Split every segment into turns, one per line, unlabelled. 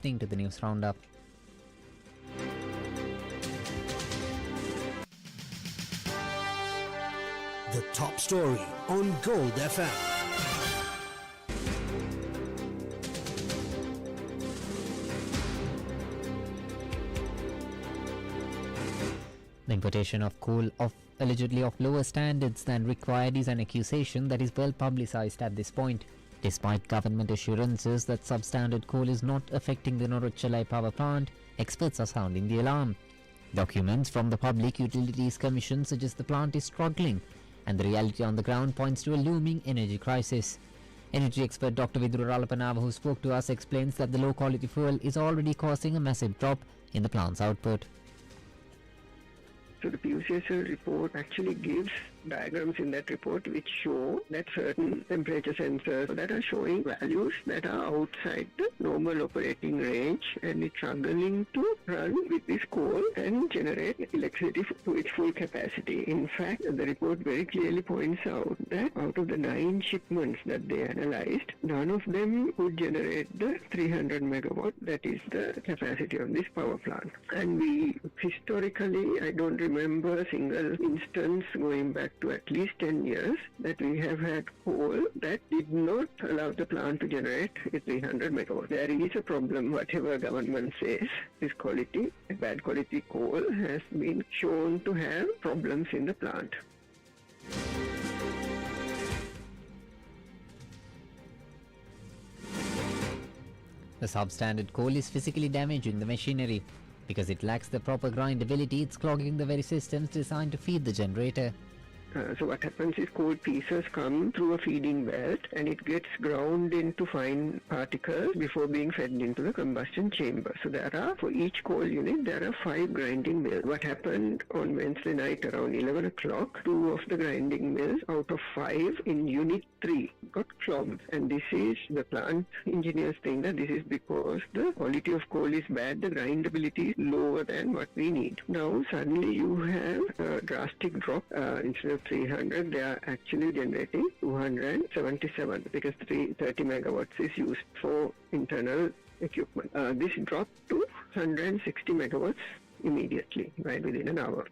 To the news roundup.
The top story on Gold FM.
The importation of coal allegedly of lower standards than required is an accusation that is well publicized at this point. Despite government assurances that substandard coal is not affecting the Norochalai power plant, experts are sounding the alarm. Documents from the Public Utilities Commission suggest the plant is struggling, and the reality on the ground points to a looming energy crisis. Energy expert Dr. Vidura Ralapanava, who spoke to us, explains that the low-quality fuel is already causing a massive drop in the plant's output.
So the PUCSL report actually gives diagrams in that report which show that certain temperature sensors that are showing values that are outside the normal operating range, and it's struggling to run with this coal and generate electricity to its full capacity. In fact, the report very clearly points out that out of the 9 shipments that they analyzed, none of them would generate the 300 megawatt that is the capacity of this power plant. And we historically, I don't remember a single instance going back to at least 10 years that we have had coal that did not allow the plant to generate 300 megawatt. There is a problem, whatever government says. This quality, bad quality coal has been shown to have problems in the plant.
The substandard coal is physically damaging the machinery. Because it lacks the proper grindability, it's clogging the very systems designed to feed the generator.
So what happens is coal pieces come through a feeding belt and it gets ground into fine particles before being fed into the combustion chamber. So for each coal unit, there are 5 grinding mills. What happened on Wednesday night around 11 o'clock, 2 of the grinding mills out of 5 in unit 3 got clogged. And this is the plant engineers think that this is because the quality of coal is bad, the grindability is lower than what we need. Now suddenly you have a drastic drop. Instead of 300, they are actually generating 277 because 30 megawatts is used for internal equipment. This dropped to 160 megawatts immediately, right within an hour.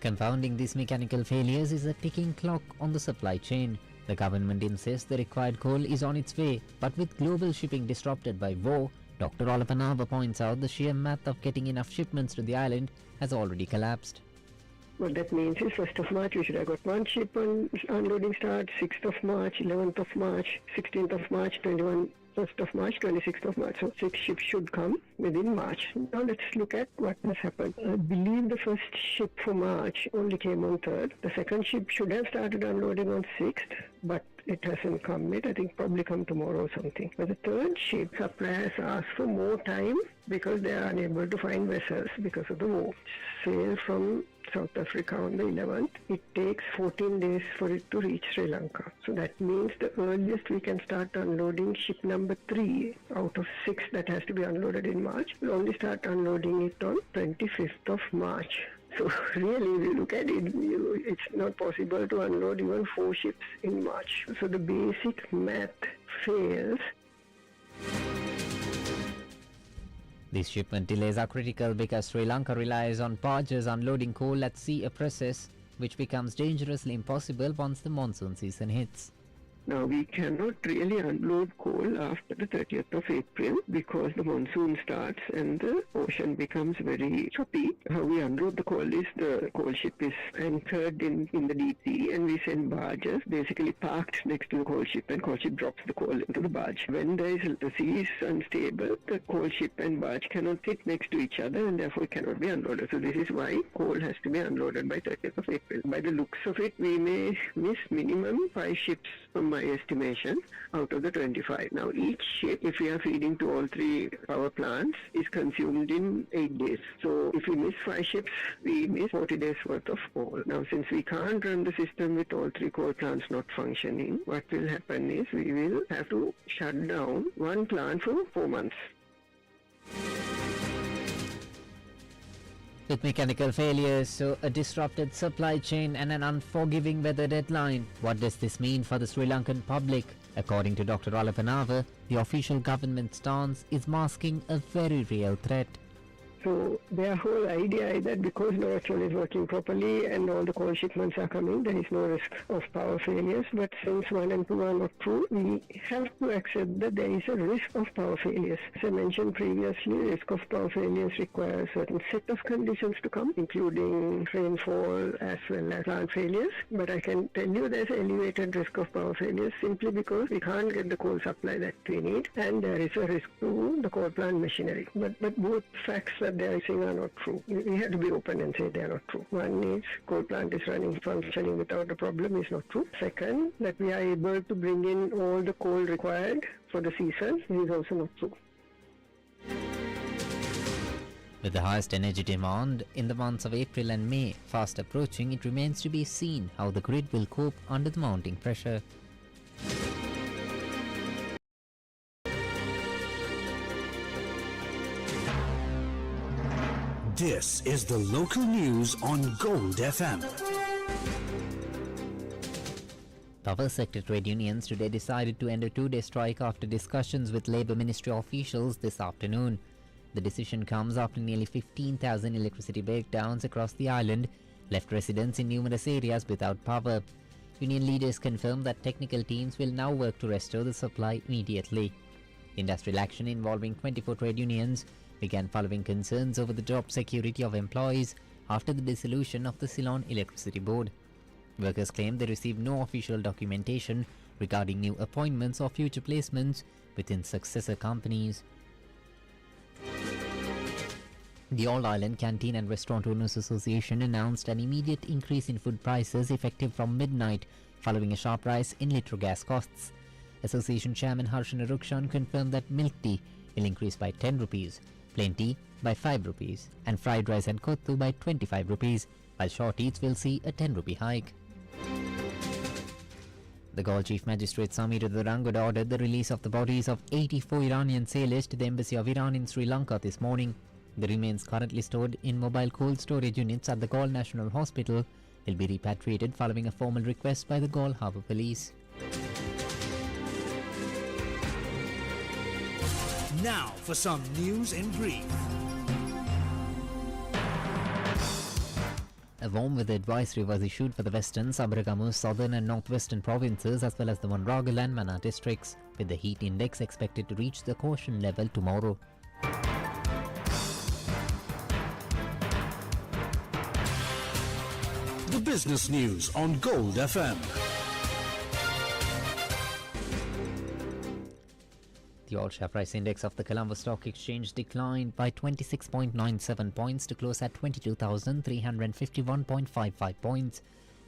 Confounding these mechanical failures is a ticking clock on the supply chain. The government insists the required coal is on its way, but with global shipping disrupted by war, Dr. Ralapanava points out the sheer math of getting enough shipments to the island has already collapsed.
What that means is 1st of March we should have got 1 ship on unloading start, 6th of March, 11th of March, 16th of March, 1st of March, 26th of March. So 6 ships should come within March. Now let's look at what has happened. I believe the first ship for March only came on 3rd. The second ship should have started unloading on 6th, but it hasn't come yet. I think probably come tomorrow or something. But the third ship, suppliers asked for more time because they are unable to find vessels because of the war. Sail from South Africa on the 11th. It takes 14 days for it to reach Sri Lanka. So that means the earliest we can start unloading ship number 3 out of 6 that has to be unloaded in March. We'll only start unloading it on 25th of March. So really, if you look at it, it's not possible to unload even 4 ships in March. So the basic math fails.
These shipment delays are critical because Sri Lanka relies on barges unloading coal at sea, a process which becomes dangerously impossible once the monsoon season hits.
Now, we cannot really unload coal after the 30th of April because the monsoon starts and the ocean becomes very choppy. How we unload the coal is the coal ship is anchored in the deep sea and we send barges basically parked next to the coal ship, and coal ship drops the coal into the barge. When the sea is unstable, the coal ship and barge cannot sit next to each other and therefore cannot be unloaded. So this is why coal has to be unloaded by 30th of April. By the looks of it, we may miss minimum 5 ships from my estimation out of the 25. Now each ship, if we are feeding to all 3 power plants, is consumed in 8 days. So if we miss 5 ships, we miss 40 days worth of coal. Now since we can't run the system with all 3 coal plants not functioning, what will happen is we will have to shut down 1 plant for 4 months.
With mechanical failures, so a disrupted supply chain and an unforgiving weather deadline, what does this mean for the Sri Lankan public? According to Dr. Alapanava, the official government stance is masking a very real threat.
So their whole idea is that because Northern is working properly and all the coal shipments are coming, there is no risk of power failures. But since 1 and 2 are not true, we have to accept that there is a risk of power failures. As I mentioned previously, risk of power failures requires a certain set of conditions to come, including rainfall as well as plant failures. But I can tell you there's an elevated risk of power failures simply because we can't get the coal supply that we need, and there is a risk to the coal plant machinery. But both facts that they are saying are not true. We have to be open and say they are not true. One is coal plant is running, functioning without a problem is not true. Second, that we are able to bring in all the coal required for the season is also not true.
With the highest energy demand in the months of April and May fast approaching, it remains to be seen how the grid will cope under the mounting pressure.
This is the local news on Gold FM.
Power sector trade unions today decided to end a 2-day strike after discussions with Labour Ministry officials this afternoon. The decision comes after nearly 15,000 electricity breakdowns across the island left residents in numerous areas without power. Union leaders confirmed that technical teams will now work to restore the supply immediately. Industrial action involving 24 trade unions began following concerns over the job security of employees after the dissolution of the Ceylon Electricity Board. Workers claimed they received no official documentation regarding new appointments or future placements within successor companies. The All-Island Canteen and Restaurant Owners Association announced an immediate increase in food prices effective from midnight following a sharp rise in litre gas costs. Association Chairman Harshana Rukshan confirmed that milk tea will increase by 10 rupees, plain tea by 5 rupees and fried rice and kottu by 25 rupees, while short eats will see a 10 rupee hike. The Galle Chief Magistrate Samir Durangud ordered the release of the bodies of 84 Iranian sailors to the Embassy of Iran in Sri Lanka this morning. The remains currently stored in mobile cold storage units at the Galle National Hospital will be repatriated following a formal request by the Galle Harbour Police.
Now for some news in brief.
A warm weather advisory was issued for the western, Sabaragamu, southern and northwestern provinces as well as the Monragal and Mana districts, with the heat index expected to reach the caution level tomorrow.
The business news on Gold FM.
The all-share price index of the Colombo Stock Exchange declined by 26.97 points to close at 22,351.55 points.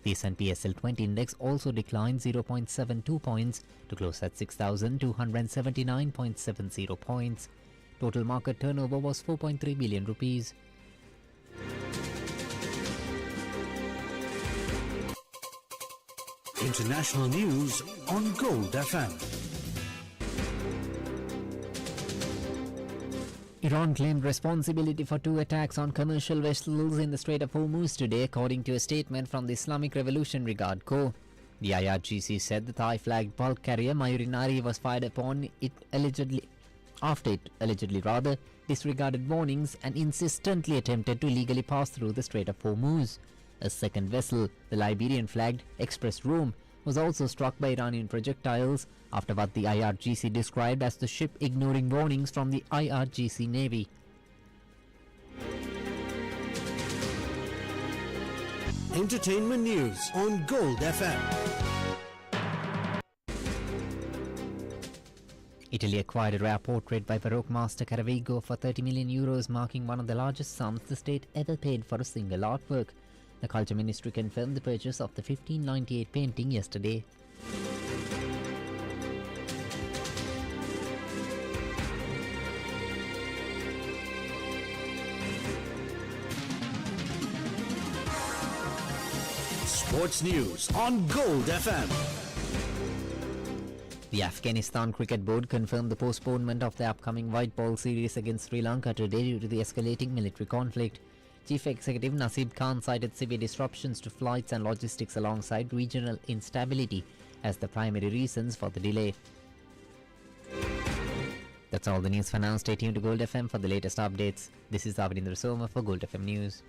The S&P SL20 index also declined 0.72 points to close at 6,279.70 points. Total market turnover was 4.3 billion rupees.
International news on Gold FM.
Iran claimed responsibility for 2 attacks on commercial vessels in the Strait of Hormuz today, according to a statement from the Islamic Revolutionary Guard Corps. The IRGC said the Thai-flagged bulk carrier Mayurinari was fired upon after it allegedly disregarded warnings and insistently attempted to illegally pass through the Strait of Hormuz. A second vessel, the Liberian-flagged Express Rome, was also struck by Iranian projectiles after what the IRGC described as the ship ignoring warnings from the IRGC Navy.
Entertainment news on Gold FM.
Italy acquired a rare portrait by Baroque master Caravaggio for €30 million, marking one of the largest sums the state ever paid for a single artwork. The Culture Ministry confirmed the purchase of the 1598 painting yesterday.
Sports news on Gold FM.
The Afghanistan Cricket Board confirmed the postponement of the upcoming white ball series against Sri Lanka today due to the escalating military conflict. Chief Executive Nasib Khan cited severe disruptions to flights and logistics alongside regional instability as the primary reasons for the delay. That's all the news for now. Stay tuned to Gold FM for the latest updates. This is Avinindra Soma for Gold FM News.